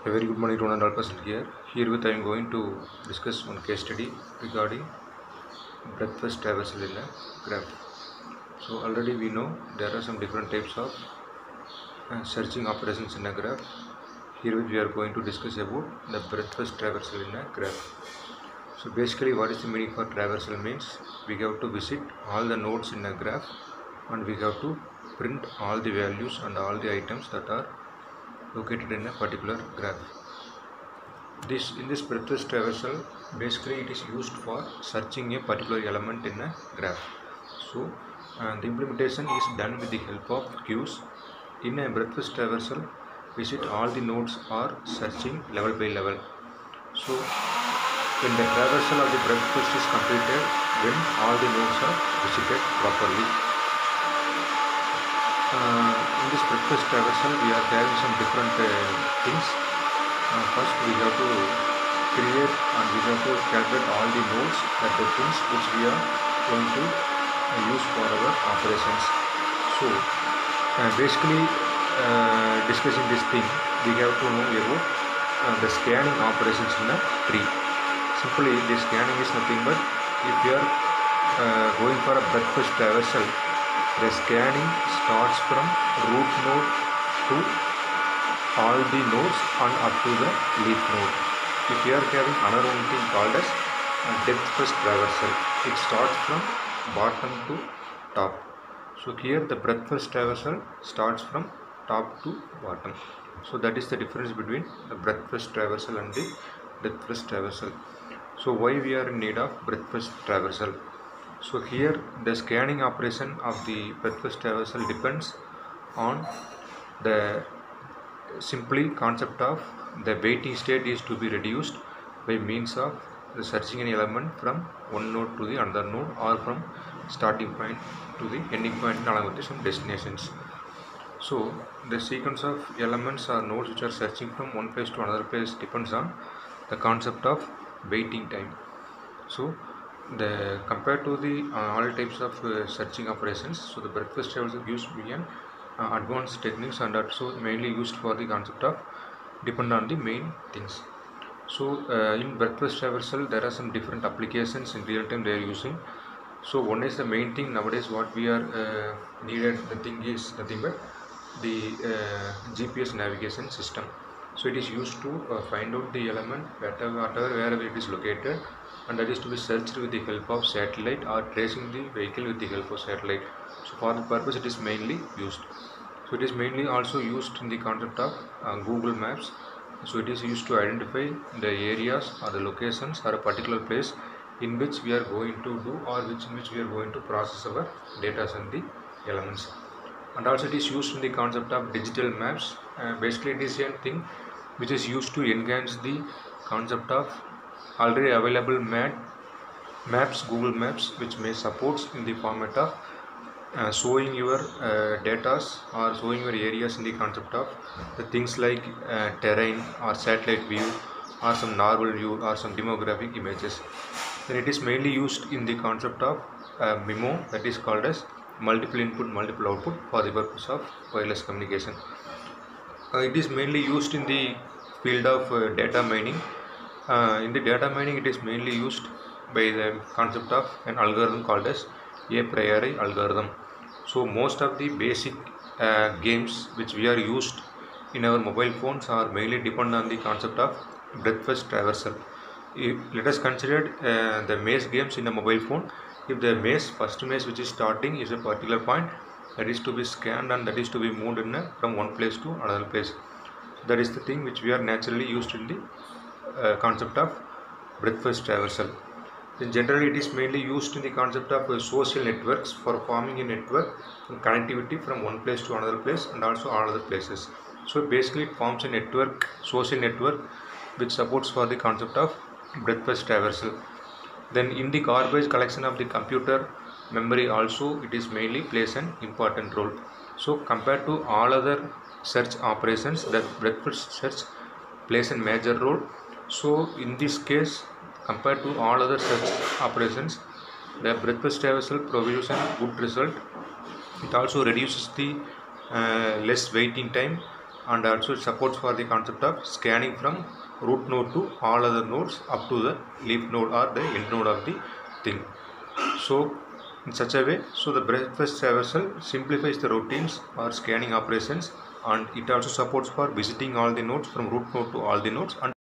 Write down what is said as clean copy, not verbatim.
A very good morning, Ronald Alperson here. Herewith I am going to discuss one case study regarding breadth-first traversal in a graph. So already we know there are some different types of searching operations in a graph. Herewith we are going to discuss about the breadth-first traversal in a graph. So basically what is the meaning for traversal means we have to visit all the nodes in a graph and we have to print all the values and all the items that are located in a particular graph. In this breadth-first traversal, basically it is used for searching a particular element in a graph. So the implementation is done with the help of queues. In a breadth-first traversal, visit all the nodes are searching level by level. So when the traversal of the breadth-first is completed, when all the nodes are visited properly. In this breadth-first traversal, we are having some different things. First we have to create and we have to calculate all the nodes, that the things which we are going to use for our operations. So basically discussing this thing, we have to know about the scanning operations in a tree. Simply the scanning is nothing but if you are going for a breadth-first traversal, the scanning starts from root node to all the nodes and up to the leaf node. If you are having another one thing called as depth-first traversal, it starts from bottom to top. So here the breadth-first traversal starts from top to bottom. So that is the difference between the breadth-first traversal and the depth-first traversal. So why we are in need of breadth-first traversal? So here the scanning operation of the breadth-first traversal depends on the simply concept of the waiting state is to be reduced by means of the searching an element from one node to the another node or from starting point to the ending point along with some destinations. So the sequence of elements or nodes which are searching from one place to another place depends on the concept of waiting time. So the compared to the all types of searching operations, so the breadth-first traversal gives me an advanced techniques and also mainly used for the concept of depend on the main things. So in breadth-first traversal there are some different applications in real time they are using. So one is the main thing nowadays what we are needed, the thing is nothing but the GPS navigation system. So it is used to find out the element wherever it is located, and that is to be searched with the help of satellite or tracing the vehicle with the help of satellite. So for the purpose it is mainly used. So it is mainly also used in the concept of Google Maps. So it is used to identify the areas or the locations or a particular place in which we are going to do or in which we are going to process our data and the elements. And also it is used in the concept of digital maps. Basically it is a thing which is used to enhance the concept of already available maps, Google Maps, which may supports in the format of showing your data or showing your areas in the concept of the things like terrain or satellite view or some normal view or some demographic images. Then it is mainly used in the concept of MIMO, that is called as multiple input multiple output for the purpose of wireless communication. It is mainly used in the field of data mining. In the data mining it is mainly used by the concept of an algorithm called as a priori algorithm. So most of the basic games which we are used in our mobile phones are mainly depend on the concept of breadth-first traversal. Let us consider the maze games in a mobile phone. If the first maze which is starting is a particular point that is to be scanned and that is to be moved from one place to another place. So that is the thing which we are naturally used in the concept of breadth-first traversal. Then generally it is mainly used in the concept of social networks for forming a network and connectivity from one place to another place and also all other places. So basically it forms a network, social network, which supports for the concept of breadth-first traversal. Then in the garbage collection of the computer memory also it is mainly plays an important role. So compared to all other search operations, that breadth-first search plays a major role. So in this case, compared to all other search operations, the breadth-first traversal provides a good result. It also reduces the less waiting time and also supports for the concept of scanning from root node to all other nodes up to the leaf node or the end node of the thing. So in such a way, so the breadth-first traversal simplifies the routines or scanning operations, and it also supports for visiting all the nodes from root node to all the nodes and